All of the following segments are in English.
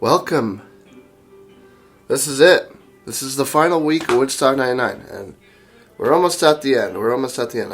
Welcome. This is it. This is the final week of Woodstock 99, and we're almost at the end.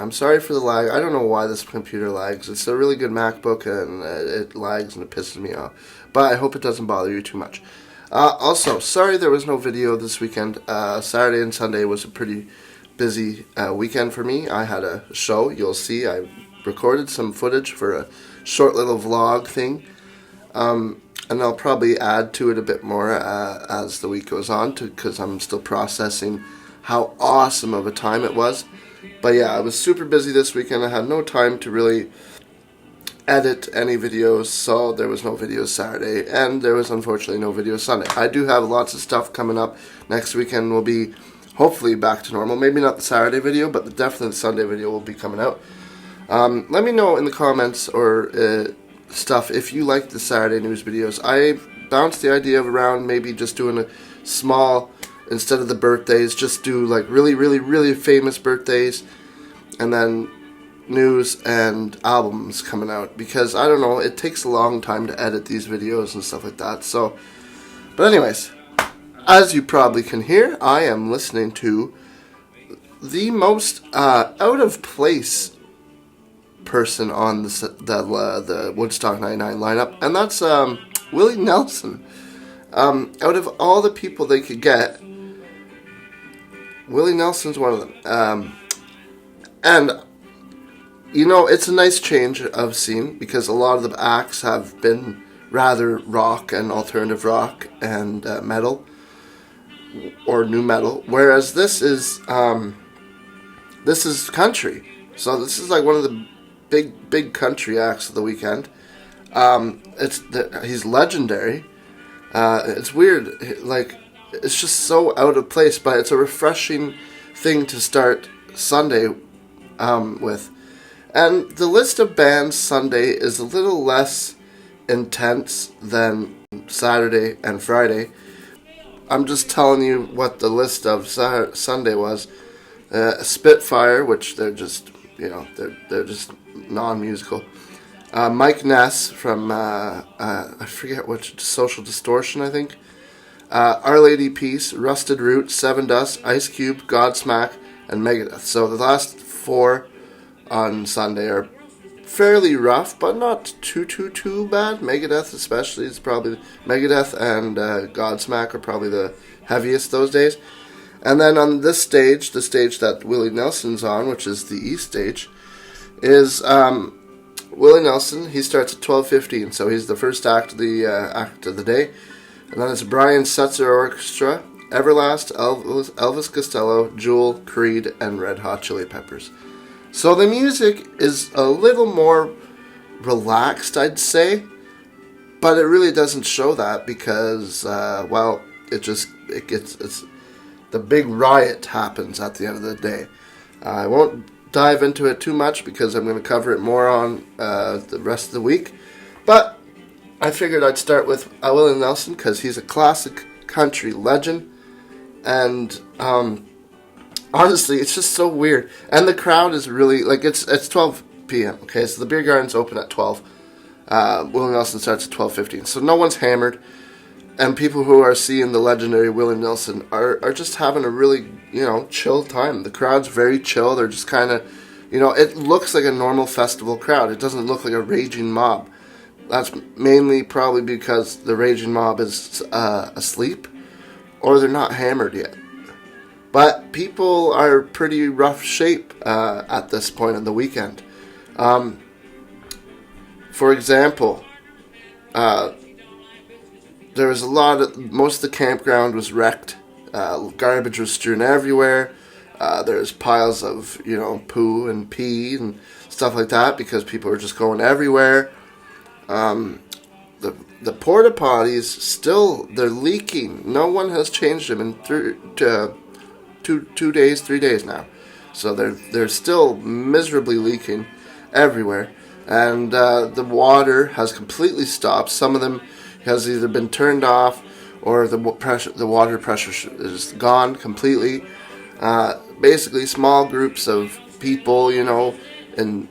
I'm sorry for the lag. I don't know why this computer lags. It's a really good MacBook, and it lags and it pisses me off. But I hope it doesn't bother you too much. Also, sorry there was no video this weekend. Saturday and Sunday was a pretty busy weekend for me. I had a show. You'll see I recorded some footage for a short little vlog thing. And I'll probably add to it a bit more as the week goes on, because I'm still processing how awesome of a time it was. But yeah, I was super busy this weekend. I had no time to really edit any videos, so there was no videos Saturday, and there was unfortunately no videos Sunday. I do have lots of stuff coming up. Next weekend will be hopefully back to normal. Maybe not the Saturday video, but definitely the Sunday video will be coming out. Let me know in the comments or stuff if you like the Saturday news videos. I bounced the idea of around maybe just doing a small, instead of the birthdays, just do like really famous birthdays, and then news and albums coming out, because I don't know, it takes a long time to edit these videos and stuff like that. So, but anyways, as you probably can hear, I am listening to the most out of place person on the Woodstock 99 lineup, and that's Willie Nelson. Out of all the people they could get, Willie Nelson's one of them. And you know, it's a nice change of scene, because a lot of the acts have been rather rock and alternative rock and metal or new metal, whereas this is country. So this is like one of the big country acts of the weekend. He's legendary. It's weird, like, it's just so out of place, but it's a refreshing thing to start Sunday with. And the list of bands Sunday is a little less intense than Saturday and Friday. I'm just telling you what the list of Sunday was. Spitfire, which they're just, you know, they're just non-musical. Mike Ness from I forget which, Social Distortion, I think. Our Lady Peace, Rusted Root, Seven Dust, Ice Cube, Godsmack, and Megadeth. So the last four on Sunday are fairly rough, but not too bad. Megadeth especially is probably, Megadeth and Godsmack are probably the heaviest those days. And then on this stage, the stage that Willie Nelson's on, which is the E stage, is Willie Nelson. He starts at 12:15, so he's the first act of the day. And then it's Brian Setzer Orchestra, Everlast, Elvis Costello, Jewel, Creed, and Red Hot Chili Peppers. So the music is a little more relaxed, I'd say, but it really doesn't show that, because it's the big riot happens at the end of the day. I won't dive into it too much, because I'm going to cover it more on the rest of the week. But I figured I'd start with Willie Nelson, because he's a classic country legend. And honestly, it's just so weird. And the crowd is really, like, it's 12 p.m., okay? So the beer garden's open at 12. Willie Nelson starts at 12:15. So no one's hammered. And people who are seeing the legendary Willie Nelson are just having a really, you know, chill time. The crowd's very chill. They're just kind of, you know, it looks like a normal festival crowd. It doesn't look like a raging mob. That's mainly probably because the raging mob is asleep, or they're not hammered yet. But people are pretty rough shape at this point in the weekend. For example, there was most of the campground was wrecked. Garbage was strewn everywhere. There's piles of, you know, poo and pee and stuff like that, because people are just going everywhere. The porta potties still, they're leaking. No one has changed them in 3 days now. So they're still miserably leaking everywhere. And the water has completely stopped. Some of them has either been turned off, or the water pressure is gone completely. Basically, small groups of people, you know, in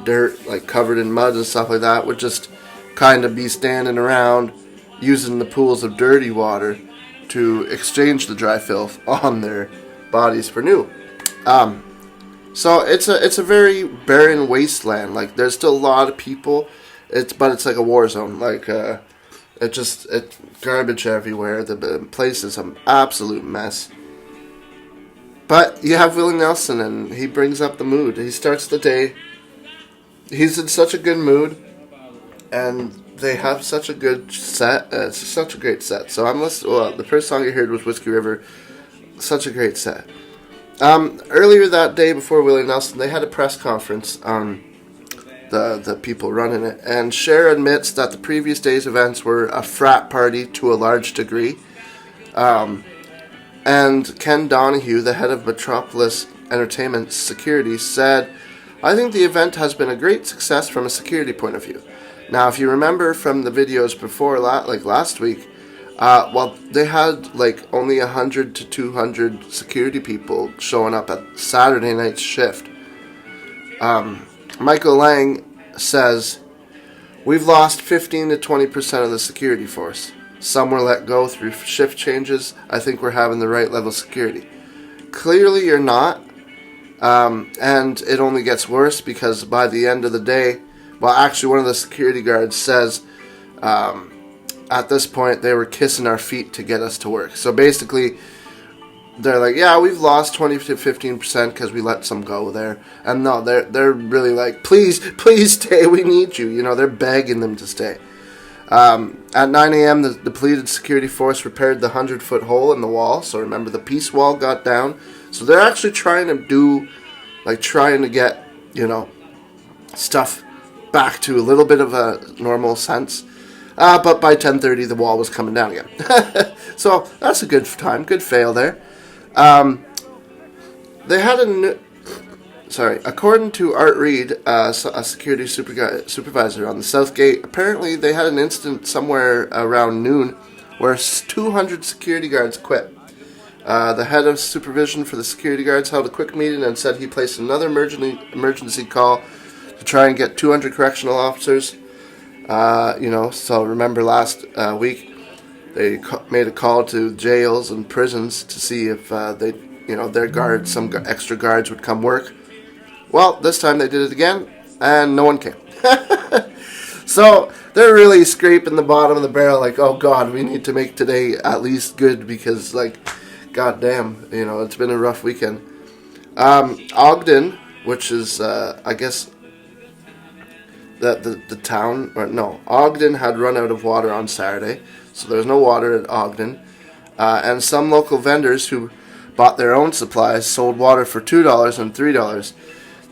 dirt, like covered in mud and stuff like that, would just kind of be standing around, using the pools of dirty water to exchange the dry filth on their bodies for new. So it's a very barren wasteland. Like, there's still a lot of people. But it's like a war zone. Like, it's garbage everywhere. The place is an absolute mess. But you have Willie Nelson, and he brings up the mood. He starts the day. He's in such a good mood, and they have such a good set. It's such a great set. So I'm listening. Well, the first song you heard was Whiskey River. Such a great set. Earlier that day, before Willie Nelson, they had a press conference on the people running it, and Cher admits that the previous day's events were a frat party to a large degree. And Ken Donahue, the head of Metropolis Entertainment Security, said, "I think the event has been a great success from a security point of view." Now, if you remember from the videos before, like last week, well, they had like only 100 to 200 security people showing up at Saturday night's shift. Michael Lang says, "We've lost 15 to 20% of the security force. Some were let go through shift changes. I think we're having the right level of security." Clearly you're not. And it only gets worse because by the end of the day, well, actually one of the security guards says, at this point they were kissing our feet to get us to work. So basically, they're like, yeah, we've lost 20 to 15% because we let some go there. And no, they're really like, please stay, we need you. You know, they're begging them to stay. At 9 a.m., the depleted security force repaired the 100-foot hole in the wall. So remember, the peace wall got down. So they're actually trying to get, you know, stuff back to a little bit of a normal sense. But by 10:30, the wall was coming down again. So that's a good time, good fail there. They had according to Art Reed, a security supervisor on the South Gate, apparently they had an incident somewhere around noon where 200 security guards quit. The head of supervision for the security guards held a quick meeting and said he placed another emergency call to try and get 200 correctional officers. So remember last week they made a call to jails and prisons to see if their guards, some extra guards would come work. Well, this time they did it again, and no one came. So they're really scraping the bottom of the barrel, like, oh God, we need to make today at least good because, like, goddamn, it's been a rough weekend. Ogden, which is, I guess, the town, Ogden had run out of water on Saturday, so there's no water at Ogden. And some local vendors who bought their own supplies sold water for $2 and $3.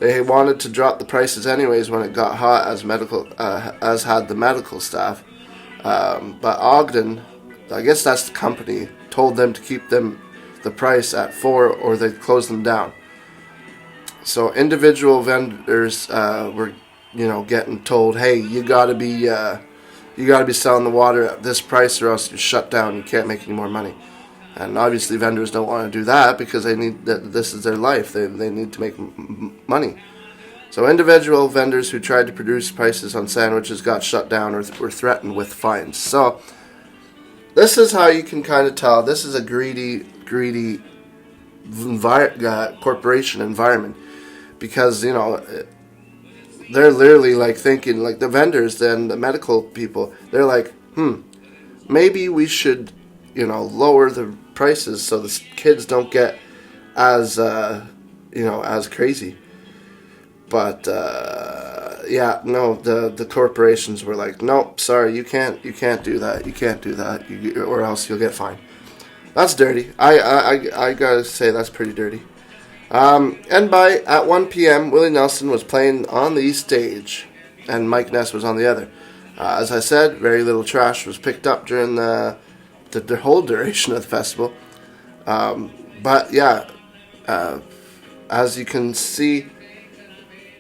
They wanted to drop the prices anyways when it got hot, as had the medical staff. But Ogden, I guess that's the company, told them to keep the price at $4 or they'd close them down. So individual vendors were, getting told, hey, you gotta be selling the water at this price or else you shut down. You can't make any more money. And obviously vendors don't want to do that because this is their life. They need to make money. So individual vendors who tried to produce prices on sandwiches got shut down or were threatened with fines. So this is how you can kind of tell this is a greedy corporation environment, because they're literally like thinking, like the vendors and the medical people, they're like, maybe we should lower the prices so the kids don't get as as crazy. But the corporations were like, nope, sorry, you can't do that, or else you'll get fined. That's dirty. I gotta say that's pretty dirty. And at 1 p.m. Willie Nelson was playing on the stage and Mike Ness was on the other. As I said, very little trash was picked up during the whole duration of the festival. As you can see,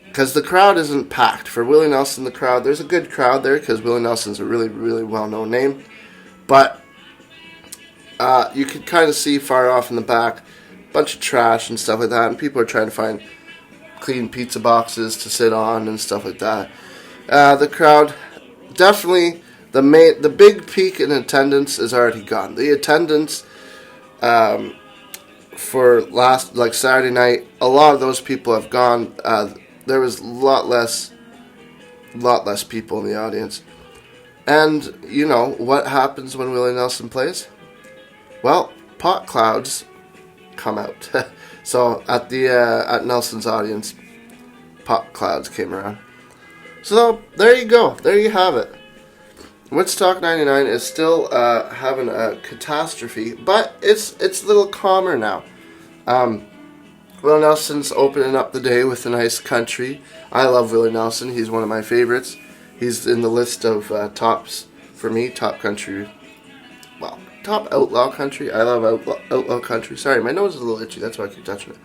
because the crowd isn't packed. For Willie Nelson, there's a good crowd there because Willie Nelson's a really, really well-known name. But you could kind of see far off in the back a bunch of trash and stuff like that, and people are trying to find clean pizza boxes to sit on and stuff like that. The crowd definitely the big peak in attendance is already gone. The attendance for last Saturday night, a lot of those people have gone. There was a lot less people in the audience. And you know what happens when Willie Nelson plays? Well, pot clouds come out. So at Nelson's audience, pot clouds came around. So there you go. There you have it. Woodstock 99 is still having a catastrophe, but it's a little calmer now. Willie Nelson's opening up the day with a nice country. I love Willie Nelson. He's one of my favorites. He's in the list of tops for me, top country. Well, top outlaw country. I love outlaw country. Sorry, my nose is a little itchy. That's why I keep touching it.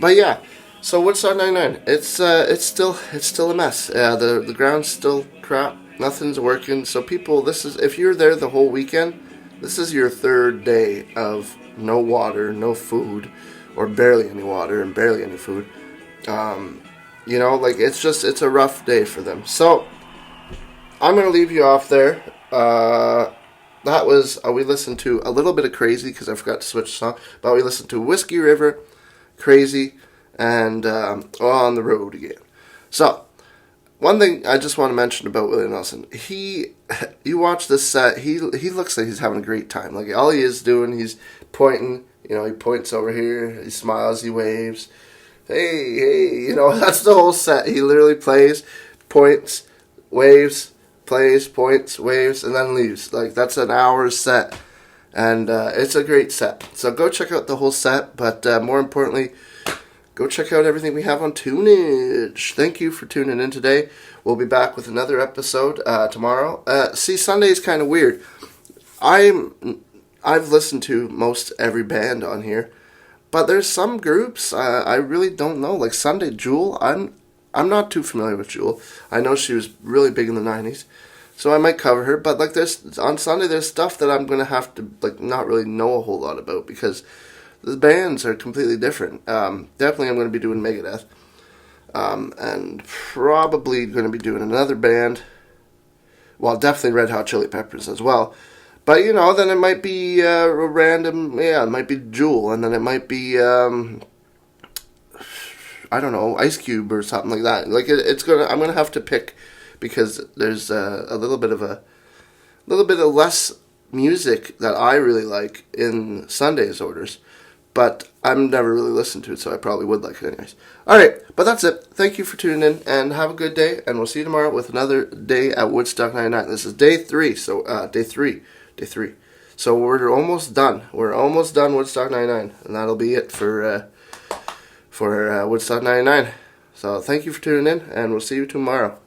But yeah, so Woodstock 99. It's still a mess. The ground's still crap. Nothing's working. So people, if you're there the whole weekend, this is your third day of no water, no food, or barely any water and barely any food. You know, it's a rough day for them. So I'm gonna leave you off there. That was we listened to a little bit of Crazy because I forgot to switch the song, but we listened to Whiskey River, Crazy, and On the Road Again. So one thing I just want to mention about Willie Nelson, you watch this set, he looks like he's having a great time. Like all he is doing, he's pointing. You know, he points over here, he smiles, he waves. Hey, you know, that's the whole set. He literally plays, points, waves, plays, points, waves, and then leaves. Like, that's an hour's set. And it's a great set. So go check out the whole set, but more importantly, go check out everything we have on Tunage. Thank you for tuning in today. We'll be back with another episode tomorrow. See, Sunday is kind of weird. I've listened to most every band on here, but there's some groups I really don't know. Like Sunday Jewel, I'm not too familiar with Jewel. I know she was really big in the 90s, so I might cover her. But on Sunday, there's stuff that I'm gonna have to not really know a whole lot about because the bands are completely different. Definitely, I'm gonna be doing Megadeth, and probably gonna be doing another band. Well, definitely Red Hot Chili Peppers as well. But, you know, then it might be a random, it might be Jewel, and then it might be, I don't know, Ice Cube or something like that. I'm gonna have to pick, because there's a little bit of less music that I really like in Sunday's orders, but I've never really listened to it, so I probably would like it anyways. Alright, but that's it. Thank you for tuning in, and have a good day, and we'll see you tomorrow with another day at Woodstock 99. This is day 3, so, day 3. So we're almost done. We're almost done Woodstock 99, and that'll be it for Woodstock 99. So thank you for tuning in, and we'll see you tomorrow.